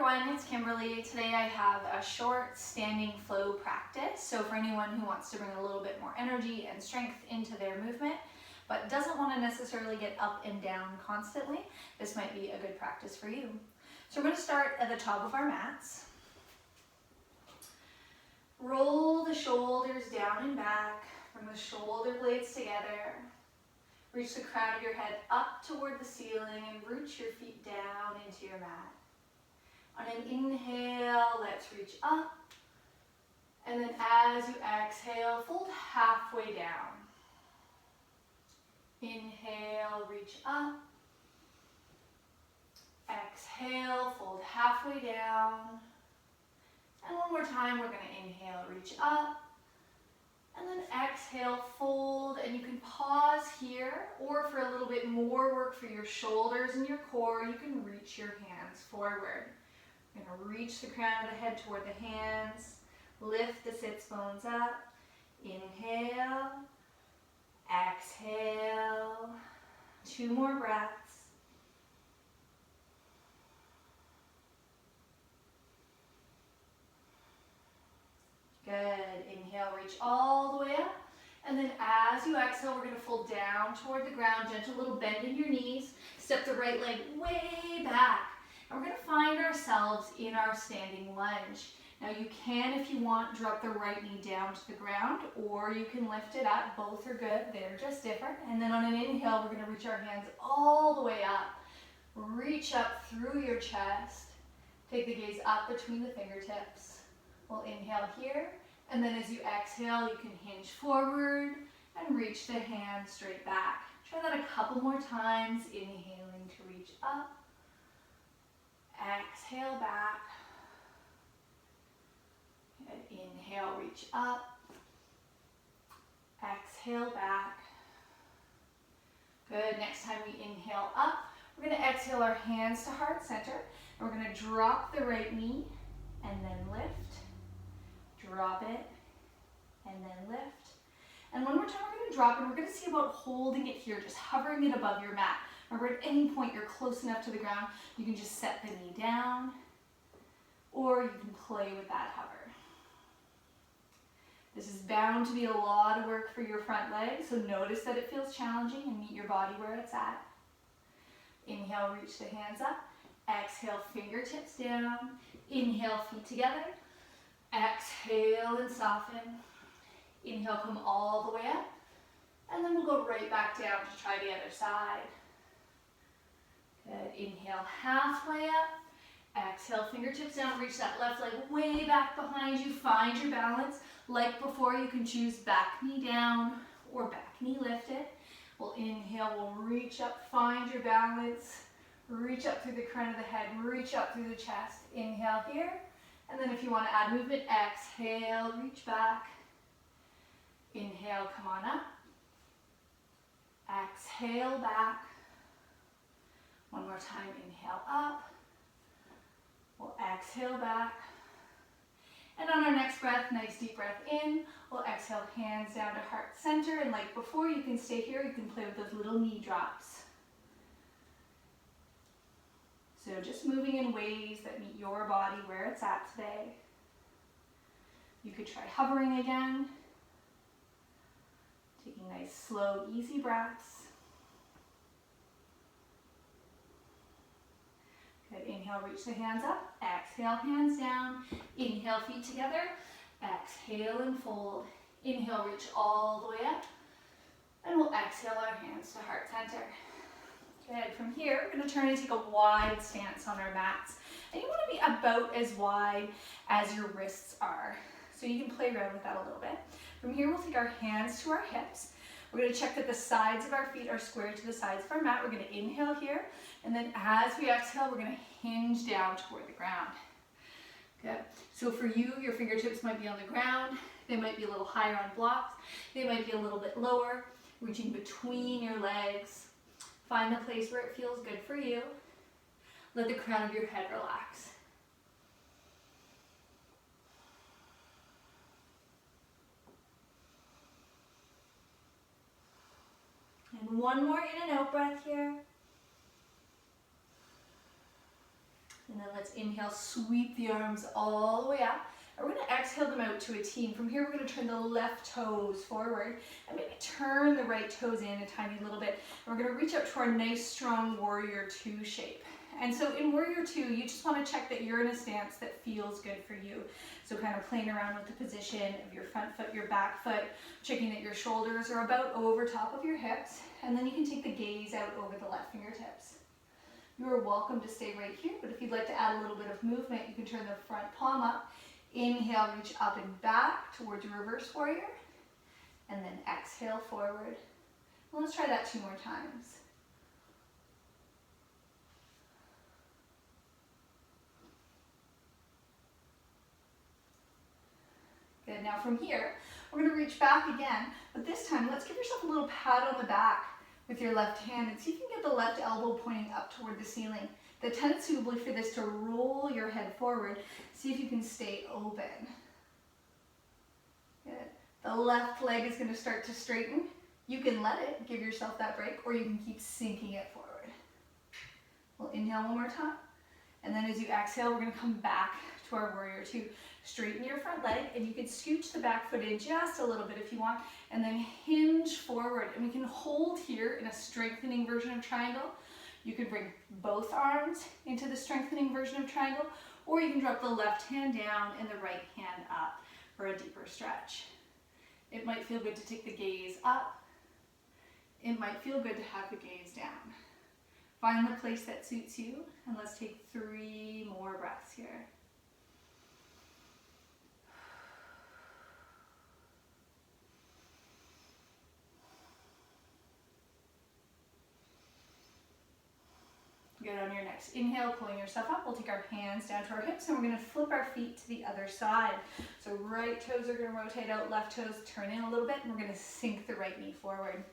everyone, it's Kimberly. Today I have a short standing flow practice. So for anyone who wants to bring a little bit more energy and strength into their movement, but doesn't want to necessarily get up and down constantly, this might be a good practice for you. So we're going to start at the top of our mats. Roll the shoulders down and back, bring the shoulder blades together. Reach the crown of your head up toward the ceiling and root your feet down into your mat. On an inhale, let's reach up. And then as you exhale, fold halfway down. Inhale, reach up. Exhale, fold halfway down. And one more time, we're going to inhale, reach up. And then exhale, fold, and you can pause here, or for a little bit more work for your shoulders and your core, you can reach your hands forward. You're going to reach the crown of the head toward the hands, lift the sits bones up, inhale, exhale, 2 more breaths. Good. Inhale, reach all the way up. And then as you exhale, we're going to fold down toward the ground, gentle little bend in your knees. Step the right leg way back. And we're going to find ourselves in our standing lunge. Now you can, if you want, drop the right knee down to the ground, or you can lift it up. Both are good. They're just different. And then on an inhale, we're going to reach our hands all the way up. Reach up through your chest. Take the gaze up between the fingertips. We'll inhale here, and then as you exhale, you can hinge forward and reach the hand straight back. Try that a couple more times, inhaling to reach up, exhale back, and inhale, reach up, exhale back. Good, next time we inhale up, we're going to exhale our hands to heart center, and we're going to drop the right knee, and then lift. Drop it, and then lift. And one more time we're going to drop, and we're going to see about holding it here, just hovering it above your mat. Remember, at any point you're close enough to the ground, you can just set the knee down, or you can play with that hover. This is bound to be a lot of work for your front leg, so notice that it feels challenging and meet your body where it's at. Inhale, reach the hands up. Exhale, fingertips down. Inhale, feet together. Exhale and soften. Inhale, come all the way up. And then we'll go right back down to try the other side. Good. Inhale, halfway up. Exhale, fingertips down. Reach that left leg way back behind you. Find your balance. Like before, you can choose back knee down or back knee lifted. We'll inhale, we'll reach up, find your balance. Reach up through the crown of the head. Reach up through the chest. Inhale here. And then if you want to add movement, exhale, reach back. Inhale, come on up. Exhale, back. One more time, inhale up. We'll exhale back. And on our next breath, nice deep breath in, we'll exhale, hands down to heart center. And like before, you can stay here, you can play with those little knee drops. So just moving in ways that meet your body where it's at today. You could try hovering again. Taking nice, slow, easy breaths. Good. Inhale, reach the hands up. Exhale, hands down. Inhale, feet together. Exhale and fold. Inhale, reach all the way up. And we'll exhale our hands to heart center. Good. From here, we're going to turn and take a wide stance on our mats. And you want to be about as wide as your wrists are. So you can play around with that a little bit. From here, we'll take our hands to our hips. We're going to check that the sides of our feet are square to the sides of our mat. We're going to inhale here. And then as we exhale, we're going to hinge down toward the ground. Good. So for you, your fingertips might be on the ground. They might be a little higher on blocks. They might be a little bit lower, reaching between your legs. Find the place where it feels good for you. Let the crown of your head relax. And one more in and out breath here. And And then let's inhale, sweep the arms all the way up. And we're going to exhale them out to a T. And from here, we're going to turn the left toes forward and maybe turn the right toes in a tiny little bit. And we're going to reach up to our nice, strong warrior two shape. And so in warrior two, you just want to check that you're in a stance that feels good for you. So kind of playing around with the position of your front foot, your back foot, checking that your shoulders are about over top of your hips. And then you can take the gaze out over the left fingertips. You are welcome to stay right here, but if you'd like to add a little bit of movement, you can turn the front palm up. Inhale, reach up and back towards your reverse warrior. And then exhale forward. Well, let's try that 2 more times. Good, now from here, we're going to reach back again, but this time let's give yourself a little pat on the back with your left hand and see if you can get the left elbow pointing up toward the ceiling. The tendency will be for this to roll your head forward. See if you can stay open. Good. The left leg is going to start to straighten. You can let it, give yourself that break, or you can keep sinking it forward. We'll inhale one more time. And then as you exhale, we're going to come back to our warrior two. Straighten your front leg, and you can scooch the back foot in just a little bit if you want, and then hinge forward. And we can hold here in a strengthening version of triangle. You can bring both arms into the strengthening version of triangle, or you can drop the left hand down and the right hand up for a deeper stretch. It might feel good to take the gaze up. It might feel good to have the gaze down. Find the place that suits you, and let's take 3 more breaths here. Good, on your next inhale, pulling yourself up, we'll take our hands down to our hips and we're going to flip our feet to the other side. So right toes are going to rotate out, left toes turn in a little bit, and we're going to sink the right knee forward.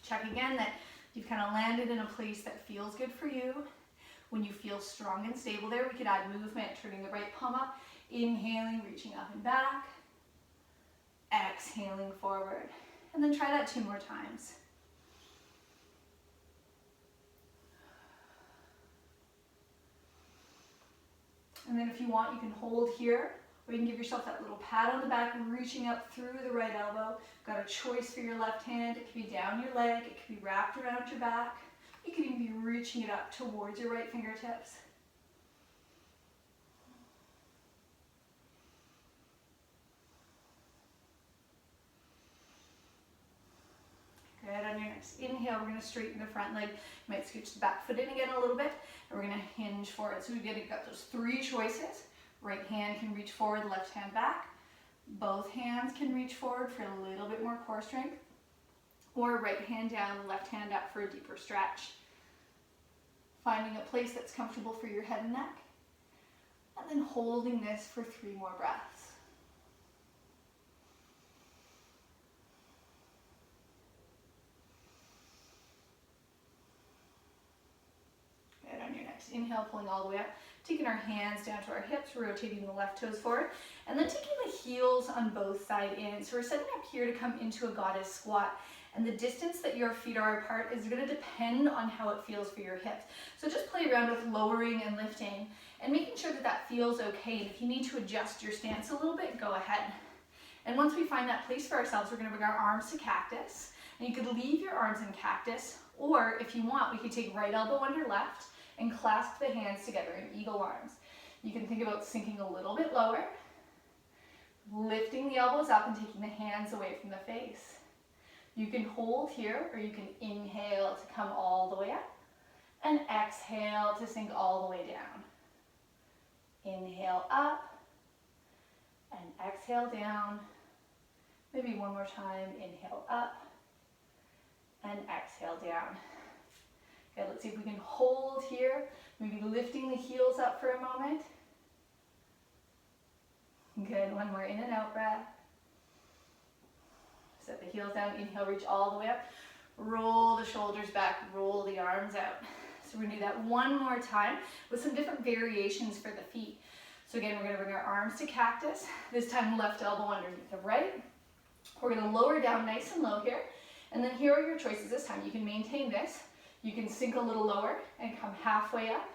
Check again that you've kind of landed in a place that feels good for you. When you feel strong and stable there, we could add movement, turning the right palm up, inhaling, reaching up and back, exhaling forward. And then try that 2 more times. And then if you want, you can hold here, or you can give yourself that little pat on the back, reaching up through the right elbow. Got a choice for your left hand. It could be down your leg, it could be wrapped around your back. You could even be reaching it up towards your right fingertips. Good, on your next inhale, we're going to straighten the front leg. You might scooch the back foot in again a little bit, and we're going to hinge forward. So we've got those 3 choices. Right hand can reach forward, left hand back. Both hands can reach forward for a little bit more core strength. Or right hand down, left hand up for a deeper stretch. Finding a place that's comfortable for your head and neck. And then holding this for 3 more breaths. Inhale, pulling all the way up, taking our hands down to our hips, rotating the left toes forward, and then taking the heels on both sides in. So we're setting up here to come into a goddess squat, and the distance that your feet are apart is going to depend on how it feels for your hips. So just play around with lowering and lifting and making sure that that feels okay. And if you need to adjust your stance a little bit, go ahead. And once we find that place for ourselves, we're going to bring our arms to cactus, and you could leave your arms in cactus, or if you want, we could take right elbow under left and clasp the hands together in eagle arms. You can think about sinking a little bit lower, lifting the elbows up and taking the hands away from the face. You can hold here, or you can inhale to come all the way up and exhale to sink all the way down. Inhale up and exhale down. Maybe one more time. Inhale up and exhale down. Okay, let's see if we can hold here, maybe lifting the heels up for a moment. Good, one more in and out breath. Set the heels down, inhale, reach all the way up. Roll the shoulders back, roll the arms out. So we're gonna do that one more time with some different variations for the feet. So again, we're gonna bring our arms to cactus, this time left elbow underneath the right. We're gonna lower down nice and low here, and then here are your choices this time. You can maintain this. You can sink a little lower and come halfway up,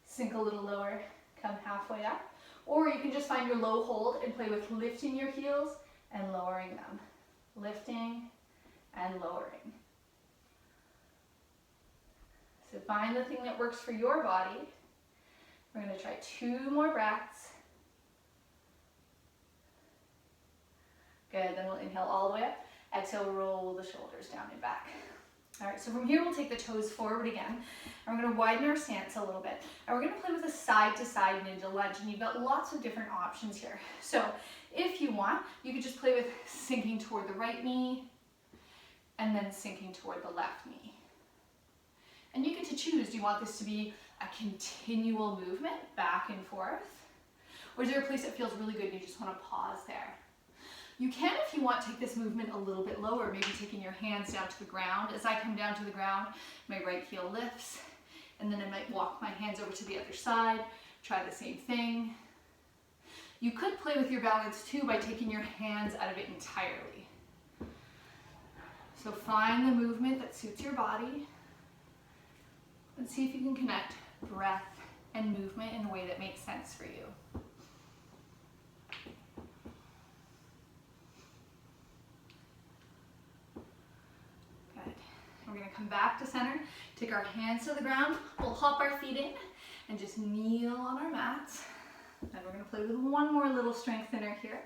Sink a little lower, come halfway up. Or you can just find your low hold and play with lifting your heels and lowering them. Lifting and lowering. So find the thing that works for your body. We're going to try 2 more breaths. Good, then we'll inhale all the way up. Exhale, roll the shoulders down and back. All right, so from here we'll take the toes forward again, and we're going to widen our stance a little bit. And we're going to play with a side-to-side ninja lunge, and you've got lots of different options here. So if you want, you could just play with sinking toward the right knee, and then sinking toward the left knee. And you get to choose, do you want this to be a continual movement back and forth? Or is there a place that feels really good and you just want to pause there? You can, if you want, take this movement a little bit lower, maybe taking your hands down to the ground. As I come down to the ground, my right heel lifts, and then I might walk my hands over to the other side, try the same thing. You could play with your balance too by taking your hands out of it entirely. So find the movement that suits your body, and see if you can connect breath and movement in a way that makes sense for you. We're going to come back to center, take our hands to the ground, we'll hop our feet in and just kneel on our mats. And we're going to play with one more little strengthener here.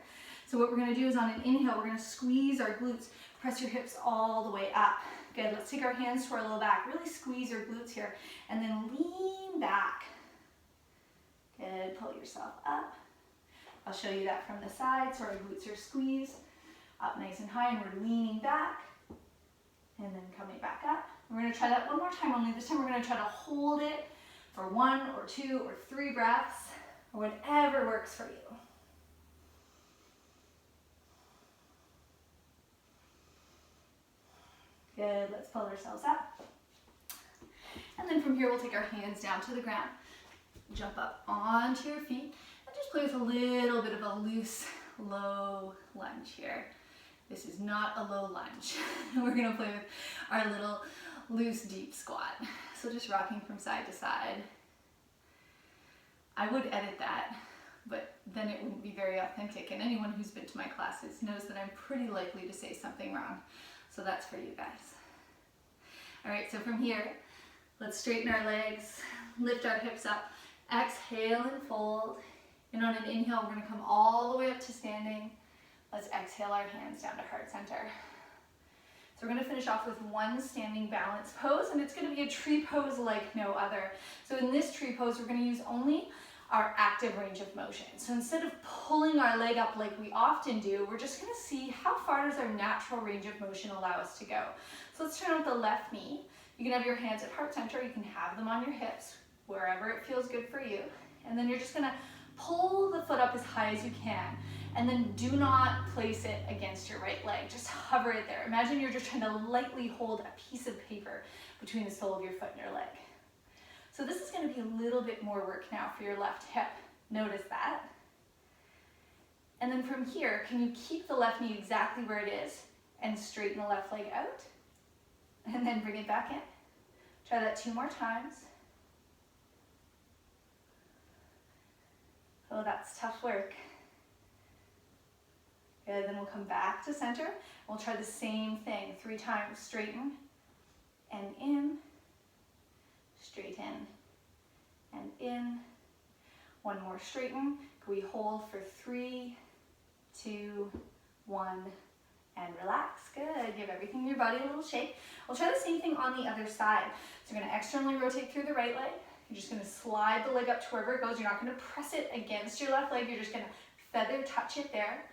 So what we're going to do is on an inhale, we're going to squeeze our glutes, press your hips all the way up. Good, let's take our hands to our low back, really squeeze your glutes here, and then lean back. Good, pull yourself up. I'll show you that from the side, so our glutes are squeezed, up nice and high, and we're leaning back. And then coming back up. We're going to try that one more time, only this time we're going to try to hold it for 1 or 2 or 3 breaths, or whatever works for you. Good, let's pull ourselves up. And then from here we'll take our hands down to the ground, jump up onto your feet, and just play with a little bit of a loose, low lunge here. This is not a low lunge. We're going to play with our little loose deep squat. So just rocking from side to side. I would edit that, but then it wouldn't be very authentic. And anyone who's been to my classes knows that I'm pretty likely to say something wrong. So that's for you guys. All right, so from here, let's straighten our legs, lift our hips up, exhale and fold. And on an inhale, we're going to come all the way up to standing. Let's exhale our hands down to heart center. So we're going to finish off with one standing balance pose, and it's going to be a tree pose like no other. So in this tree pose, we're going to use only our active range of motion. So instead of pulling our leg up like we often do, we're just going to see how far does our natural range of motion allow us to go. So let's turn with the left knee. You can have your hands at heart center. You can have them on your hips, wherever it feels good for you. And then you're just going to pull the foot up as high as you can. And then do not place it against your right leg. Just hover it there. Imagine you're just trying to lightly hold a piece of paper between the sole of your foot and your leg. So this is going to be a little bit more work now for your left hip. Notice that. And then from here, can you keep the left knee exactly where it is and straighten the left leg out? And then bring it back in. Try that 2 more times. Oh, that's tough work. Good, then we'll come back to center. We'll try the same thing 3 times. Straighten and in, straighten and in. 1 more straighten. Can we hold for 3, 2, 1, and relax. Good, give everything in your body a little shake. We'll try the same thing on the other side. So you're going to externally rotate through the right leg. You're just going to slide the leg up to wherever it goes. You're not going to press it against your left leg. You're just going to feather touch it there.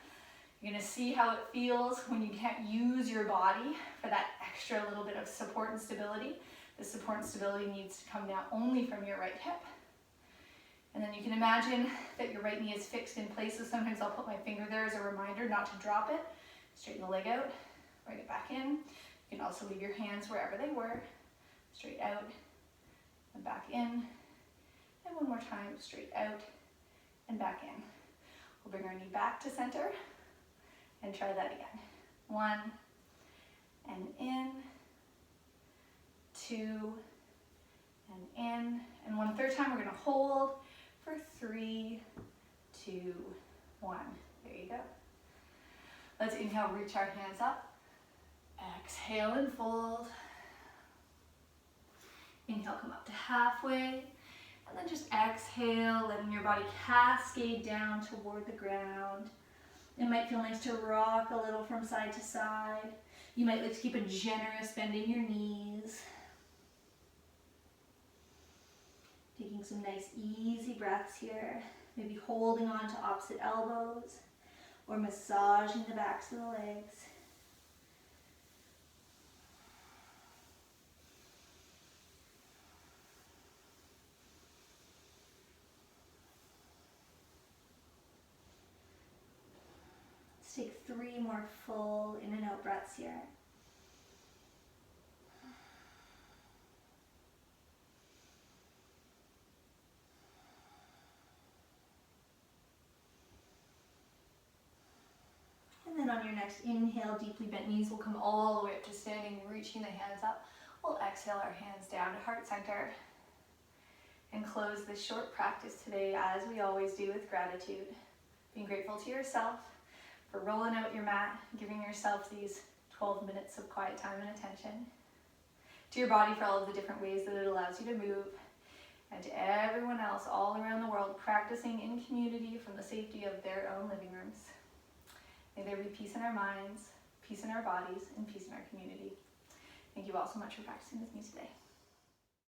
You're going to see how it feels when you can't use your body for that extra little bit of support and stability. The support and stability needs to come now only from your right hip. And then you can imagine that your right knee is fixed in place. So sometimes I'll put my finger there as a reminder not to drop it. Straighten the leg out, bring it back in. You can also leave your hands wherever they were. Straight out and back in. And 1 more time, straight out and back in. We'll bring our knee back to center and try that again. 1 and in, 2 and in. And one third time, we're gonna hold for 3, 2, 1. There you go. Let's inhale, reach our hands up. Exhale and fold. Inhale, come up to halfway. And then just exhale, letting your body cascade down toward the ground. It might feel nice to rock a little from side to side. You might like to keep a generous bend in your knees. Taking some nice easy breaths here. Maybe holding on to opposite elbows or massaging the backs of the legs. Let's take 3 more full in and out breaths here. And then on your next inhale, deeply bent knees will come all the way up to standing, reaching the hands up. We'll exhale our hands down to heart center and close this short practice today, as we always do, with gratitude. Being grateful to yourself for rolling out your mat, giving yourself these 12 minutes of quiet time and attention. To your body for all of the different ways that it allows you to move. And to everyone else all around the world practicing in community from the safety of their own living rooms. May there be peace in our minds, peace in our bodies, and peace in our community. Thank you all so much for practicing with me today.